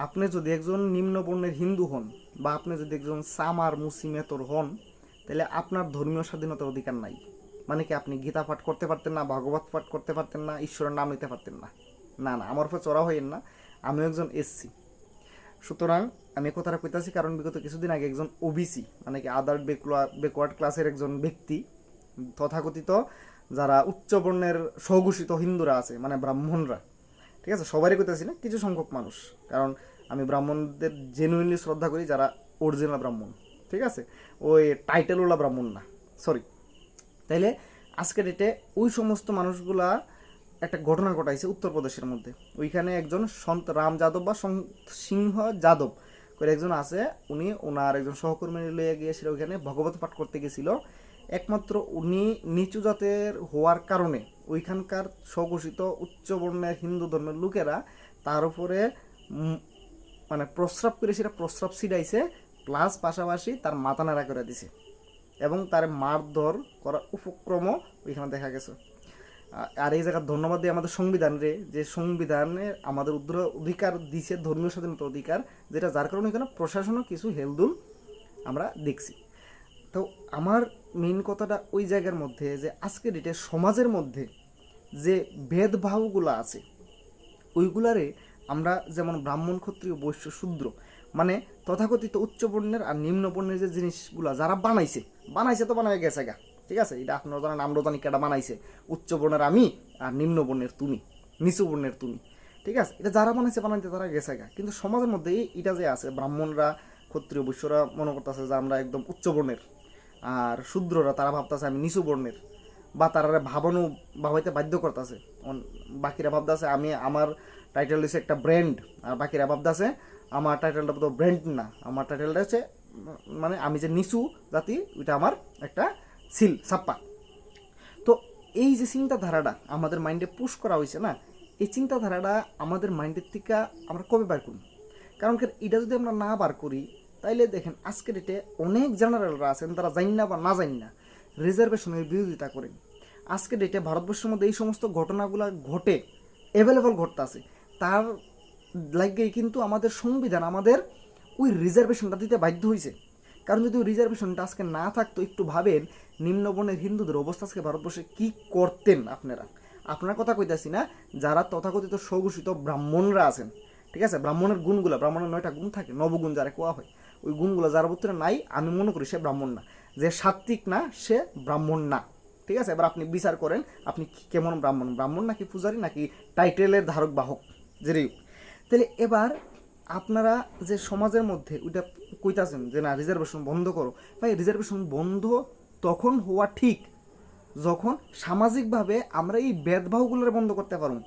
আপনি যদি একজন নিম্নবর্ণের হিন্দু হন বা আপনি যদি একজন সামার মুসিমেতর হন, তাহলে আপনার ধর্মীয় স্বাধীনতার অধিকার নাই। মানে কি আপনি গীতা পাঠ করতে পারতেন না, ভাগবত পাঠ করতে পারতেন না, ঈশ্বরের নাম নিতে পারতেন না? না না, আমার উপর চড়া হইেন না। আমিও একজন এসসি। সুতরাং আমি কথাটা কইতাছি কারণ বিগত কিছুদিন আগে একজন ওবিসি মানে কি আদার ব্যাকওয়ার্ড ক্লাসের একজন ব্যক্তি, তথাকথিত যারা উচ্চ বর্ণের স্বঘোষিত হিন্দুরা আছে মানে ব্রাহ্মণরা, ঠিক আছে, সবারই কইতাছি না, কিছু সংখ্যক মানুষ, কারণ আমি ব্রাহ্মণদের জেনুইনলি শ্রদ্ধা করি, যারা অরিজিনাল ব্রাহ্মণ, ঠিক আছে, ওই টাইটেলওয়ালা ব্রাহ্মণ না, সরি। তাইলে আজকের ডেটে ওই সমস্ত মানুষগুলা একটা ঘটনা ঘটাইছে উত্তরপ্রদেশের মধ্যে। ওইখানে একজন সন্ত রাম যাদব বা সিংহ যাদব করে একজন আছে, উনি ওনার একজন সহকর্মী লইয়া গিয়েছিল, ওইখানে ভগবত পাঠ করতে গেছিল। একমাত্র উনি নিচু জাতের হওয়ার কারণে ওইখানকার স্বঘোষিত উচ্চ বর্ণের হিন্দু ধর্মের লোকেরা তার উপরে মানে প্রস্রাব করে সেটা প্রস্রাব ছিটাইছে, প্লাস পাশাপাশি তার মাথা নাড়া করে দিছে এবং তার মারধর করার উপক্রমও ওইখানে দেখা গেছে। আর এই জায়গায় ধন্যবাদ দিই আমাদের সংবিধান রে, যে সংবিধানে আমাদের অধিকার দিছে ধর্মীয় স্বাধীনতার অধিকার, যেটা যার কারণে এখানে প্রশাসনও কিছু হেলদুল আমরা দেখছি। তো আমার মেইন কথাটা ওই জায়গার মধ্যে যে আজকে ডেটে সমাজের মধ্যে যে ভেদভাবগুলো আছে ওইগুলারে আমরা যেমন ব্রাহ্মণ ক্ষত্রিয় বৈশ্য শূদ্র মানে তথাকথিত উচ্চ বর্ণের আর নিম্ন বর্ণের যে জিনিসগুলো যারা বানাইছে বানাইছে তো বানাই গেছে গা, ঠিক আছে, এটা আপনারা জানেন, আমরা জানি কেটা বানাইছে, উচ্চ বর্ণের আমি আর নিম্ন বর্ণের তুমি, নিচু বর্ণের তুমি, ঠিক আছে, এটা যারা বানাইছে বানাইতে তারা গেছে গা। কিন্তু সমাজের মধ্যে এটা যে আছে, ব্রাহ্মণরা ক্ষত্রিয় বৈশ্যরা মনে করতেছে যে আমরা একদম উচ্চ বর্ণের, আর শূদ্ররা তারা ভাবতেছে আমি নিচু বর্ণের, বা তারা ভাবানো ভাবাইতে বাধ্য করতেছে। বাকিরা ভাবতেছে আমি আমার টাইটেল হচ্ছে একটা ব্র্যান্ড, আর বাকিরা ভাবতেছে আমার টাইটেলটা তো ব্র্যান্ড না, আমার টাইটেলটা হচ্ছে মানে আমি যে নিচু জাতি ওইটা আমার একটা সিল ছাপ্পা। তো এই যে চিন্তাধারাটা আমাদের মাইন্ডে পুশ করা হয়েছে না, এই চিন্তাধারাটা আমাদের মাইন্ডের থেকে আমরা কবে বার করি? কারণ এটা যদি আমরা না বার করি তাইলে দেখেন আজকের ডেটে অনেক জেনারেলরা আছেন, তারা জানি না বা না জানি না রিজার্ভেশনের বিরোধিতা করেন। আজকের ডেটে ভারতবর্ষের মধ্যে এই সমস্ত ঘটনাগুলো ঘটে অ্যাভেলেবল ঘটতেছে, তার লাগেই কিন্তু আমাদের সংবিধান আমাদের ওই রিজার্ভেশনটা দিতে বাধ্য হয়েছে। কারণ যদি ওই রিজার্ভেশনটা আজকে না থাকতো, একটু ভাবেন নিম্নবর্ণের হিন্দুদের অবস্থা আজকে ভারতবর্ষে কী করতেন আপনারা। আপনার কথা কইতাছি না, যারা তথাকথিত স্বঘোষিত ব্রাহ্মণরা আছেন, ঠিক আছে, ব্রাহ্মণের গুণগুলো, ব্রাহ্মণের 9টা গুণ থাকে, নবগুণ যারা কোয়া হয়, ওই গুণগুলো যার ভিতরে নাই, আমি মনে করি সে ব্রাহ্মণ না। যে সাত্বিক না সে ব্রাহ্মণ না, ঠিক আছে। এবার আপনি বিচার করেন আপনি কেমন ব্রাহ্মণ, ব্রাহ্মণ নাকি পূজারী নাকি টাইটেলের ধারক বাহক, যেই। তাহলে এবার আপনারা যে সমাজের মধ্যে ওইটা কইতাছেন যে না রিজার্ভেশন বন্ধ করো, ভাই রিজার্ভেশন বন্ধ তখন হওয়া ঠিক যখন সামাজিকভাবে আমরা এই ভেদভাবগুলোর বন্ধ করতে পারুম,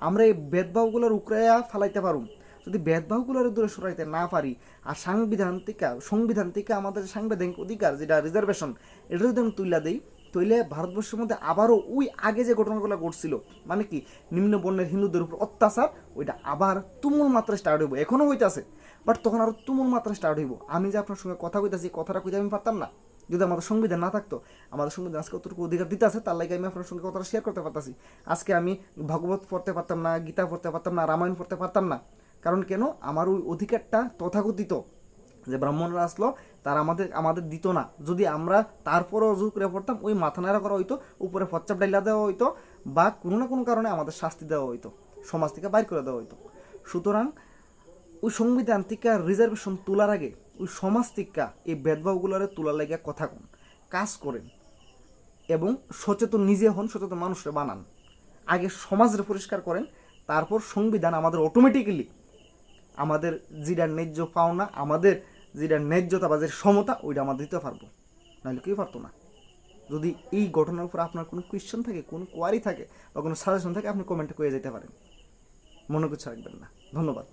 আমরা এই ভেদভাবগুলোর উকড়াইয়া ফালাইতে পারুম। যদি ভেদভাবগুলোর দূরে সরাইতে না পারি আর সংবিধান থেকে আমাদের সাংবিধানিক অধিকার যেটা রিজার্ভেশন, এটা যদি আমি তুইলা দিই, তৈলে ভারতবর্ষের মধ্যে আবারও ওই আগে যে ঘটনাগুলো ঘটছিল, মানে কি নিম্ন বর্ণের হিন্দুদের উপর অত্যাচার, ওইটা আবার তুমুল মাত্রায় স্টার্ট হইব। এখনও হইতেছে, বাট তখন আরও তুমুল মাত্রায় স্টার্ট হইব। আমি যে আপনার সঙ্গে কথা কইতাছি, কথাটা কইতে আমি পারতাম না যদি আমাদের সংবিধান না থাকতো। আমাদের সংবিধান আজকে অতটুকু অধিকার দিতে আছে, তার লাগে আমি আপনার সঙ্গে কথাটা শেয়ার করতে পারতাছি। আজকে আমি ভগবত পড়তে পারতাম না, গীতা পড়তে পারতাম না, রামায়ণ পড়তে পারতাম না। কারণ কেন? আমার ওই অধিকারটা তথাকথিত যে ব্রাহ্মণরা আসলো তারা আমাদের দিত না। যদি আমরা তারপরও অজু করে পড়তাম, ওই মাথা নাড়া করা হইতো, উপরে ফচ্চাপ ডাইলা দেওয়া হইতো, বা কোনো না কোনো কারণে আমাদের শাস্তি দেওয়া হইতো, সমাজ থেকে বাইর করে দেওয়া হইতো। সুতরাং ওই সংবিধান থেকে রিজার্ভেশন তোলার আগে ওই সমাজ থেকে এই ভেদভাবগুলোর তোলার লাগে কথা কোন কাজ করেন এবং সচেতন নিজে হন, সচেতন মানুষরা বানান। আগে সমাজের পরিষ্কার করেন, তারপর সংবিধান আমাদের অটোমেটিক্যালি আমাদের যেটা ন্যায্য পাওনা, আমাদের যেটা ন্যায্যতা বা যে সমতা, ওইটা আমরা দিতে পারবো, নাহলে কেউ পারতো না। যদি এই ঘটনার উপর আপনার কোনো কোয়েশ্চেন থাকে, কোনো কোয়ারি থাকে বা কোনো সাজেশন থাকে, আপনি কমেন্টে করে যেতে পারেন, মনে কিছু রাখবেন না। ধন্যবাদ।